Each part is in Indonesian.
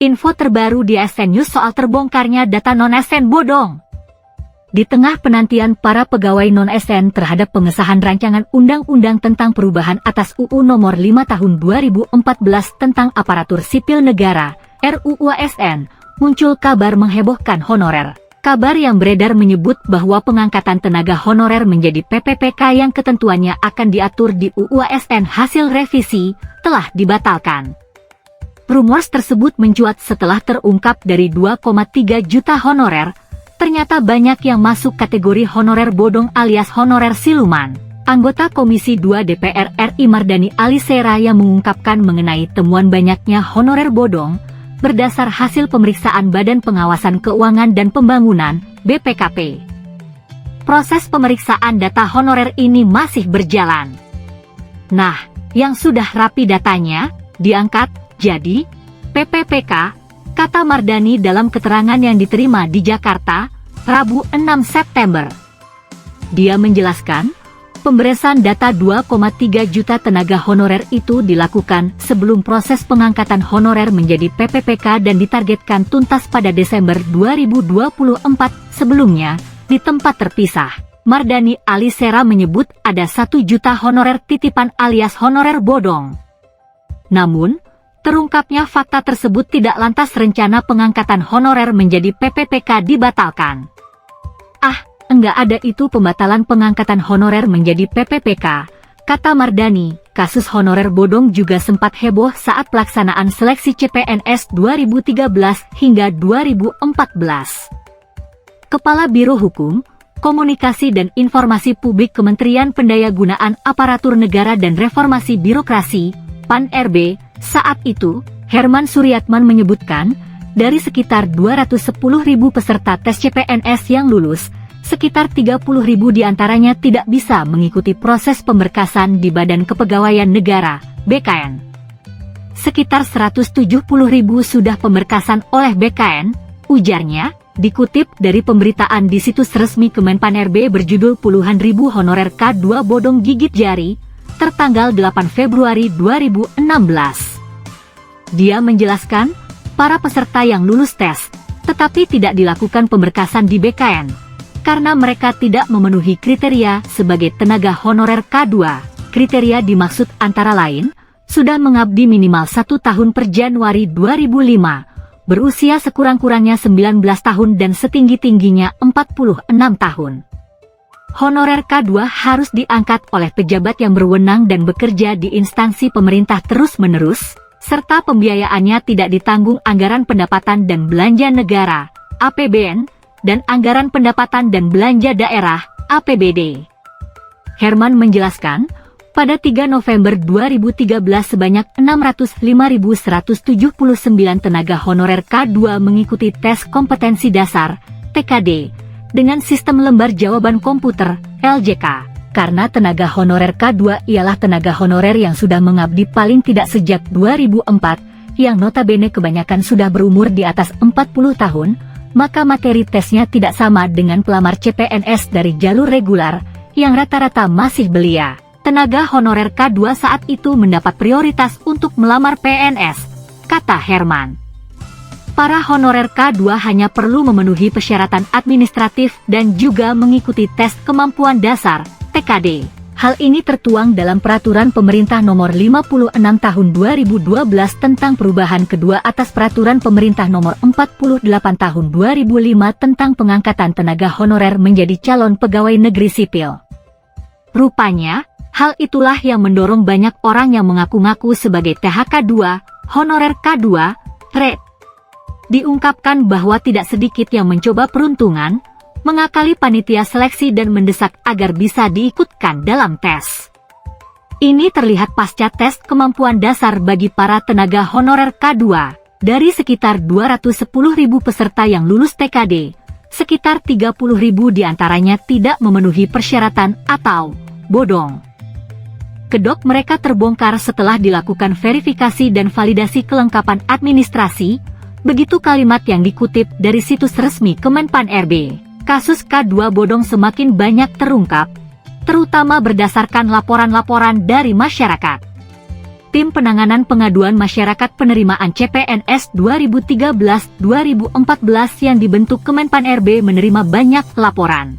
Info terbaru di ASN News soal terbongkarnya data non-ASN bodong. Di tengah penantian para pegawai non-ASN terhadap pengesahan rancangan undang-undang tentang perubahan atas UU Nomor 5 Tahun 2014 tentang Aparatur Sipil Negara, RUU ASN, muncul kabar menghebohkan honorer. Kabar yang beredar menyebut bahwa pengangkatan tenaga honorer menjadi PPPK yang ketentuannya akan diatur di UU ASN hasil revisi, telah dibatalkan. Rumors tersebut mencuat setelah terungkap dari 2,3 juta honorer, ternyata banyak yang masuk kategori honorer bodong alias honorer siluman. Anggota Komisi 2 DPR RI Mardani Alisera yang mengungkapkan mengenai temuan banyaknya honorer bodong, berdasar hasil pemeriksaan Badan Pengawasan Keuangan dan Pembangunan, BPKP. Proses pemeriksaan data honorer ini masih berjalan. Nah, yang sudah rapi datanya, diangkat, jadi, PPPK, kata Mardani dalam keterangan yang diterima di Jakarta, Rabu 6 September. Dia menjelaskan, pemberesan data 2,3 juta tenaga honorer itu dilakukan sebelum proses pengangkatan honorer menjadi PPPK dan ditargetkan tuntas pada Desember 2024. Sebelumnya, di tempat terpisah, Mardani Alisera menyebut ada 1 juta honorer titipan alias honorer bodong. Namun, terungkapnya fakta tersebut tidak lantas rencana pengangkatan honorer menjadi PPPK dibatalkan. Enggak ada itu pembatalan pengangkatan honorer menjadi PPPK, kata Mardani. Kasus honorer bodong juga sempat heboh saat pelaksanaan seleksi CPNS 2013 hingga 2014. Kepala Biro Hukum, Komunikasi dan Informasi Publik Kementerian Pendayagunaan Aparatur Negara dan Reformasi Birokrasi, PAN-RB, saat itu, Herman Suryatman menyebutkan, dari sekitar 210.000 peserta tes CPNS yang lulus, sekitar 30.000 diantaranya tidak bisa mengikuti proses pemberkasan di Badan Kepegawaian Negara, BKN. Sekitar 170.000 sudah pemberkasan oleh BKN, ujarnya, dikutip dari pemberitaan di situs resmi Kemenpan-RB berjudul Puluhan Ribu Honorer K2 Bodong Gigit Jari, tertanggal 8 Februari 2016. Dia menjelaskan, para peserta yang lulus tes, tetapi tidak dilakukan pemberkasan di BKN, karena mereka tidak memenuhi kriteria sebagai tenaga honorer K2. Kriteria dimaksud antara lain, sudah mengabdi minimal 1 tahun per Januari 2005, berusia sekurang-kurangnya 19 tahun dan setinggi-tingginya 46 tahun. Honorer K2 harus diangkat oleh pejabat yang berwenang dan bekerja di instansi pemerintah terus-menerus, serta pembiayaannya tidak ditanggung anggaran pendapatan dan belanja negara, APBN, dan anggaran pendapatan dan belanja daerah, APBD. Herman menjelaskan, pada 3 November 2013 sebanyak 605.179 tenaga honorer K2 mengikuti tes kompetensi dasar, TKD, dengan sistem lembar jawaban komputer, LJK. Karena tenaga honorer K2 ialah tenaga honorer yang sudah mengabdi paling tidak sejak 2004, yang notabene kebanyakan sudah berumur di atas 40 tahun, maka materi tesnya tidak sama dengan pelamar CPNS dari jalur regular, yang rata-rata masih belia. Tenaga honorer K2 saat itu mendapat prioritas untuk melamar PNS, kata Herman. Para honorer K2 hanya perlu memenuhi persyaratan administratif dan juga mengikuti tes kemampuan dasar, TKD. Hal ini tertuang dalam Peraturan Pemerintah Nomor 56 Tahun 2012 tentang perubahan kedua atas Peraturan Pemerintah Nomor 48 Tahun 2005 tentang pengangkatan tenaga honorer menjadi calon pegawai negeri sipil. Rupanya, hal itulah yang mendorong banyak orang yang mengaku-ngaku sebagai THK2, honorer K2, RED. Diungkapkan bahwa tidak sedikit yang mencoba peruntungan, mengakali panitia seleksi dan mendesak agar bisa diikutkan dalam tes. Ini terlihat pasca tes kemampuan dasar bagi para tenaga honorer K2. Dari sekitar 210.000 peserta yang lulus TKD, sekitar 30.000 diantaranya tidak memenuhi persyaratan atau bodong. Kedok mereka terbongkar setelah dilakukan verifikasi dan validasi kelengkapan administrasi, begitu kalimat yang dikutip dari situs resmi Kemenpan-RB. Kasus K2 bodong semakin banyak terungkap, terutama berdasarkan laporan-laporan dari masyarakat. Tim Penanganan Pengaduan Masyarakat Penerimaan CPNS 2013-2014 yang dibentuk Kemenpan RB menerima banyak laporan.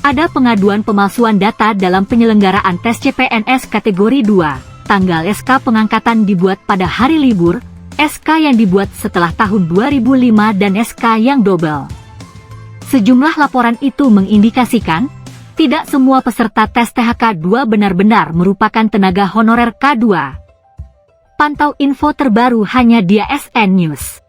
Ada pengaduan pemalsuan data dalam penyelenggaraan tes CPNS kategori 2, tanggal SK pengangkatan dibuat pada hari libur, SK yang dibuat setelah tahun 2005 dan SK yang double. Sejumlah laporan itu mengindikasikan, tidak semua peserta tes THK 2 benar-benar merupakan tenaga honorer K2. Pantau info terbaru hanya di ASN News.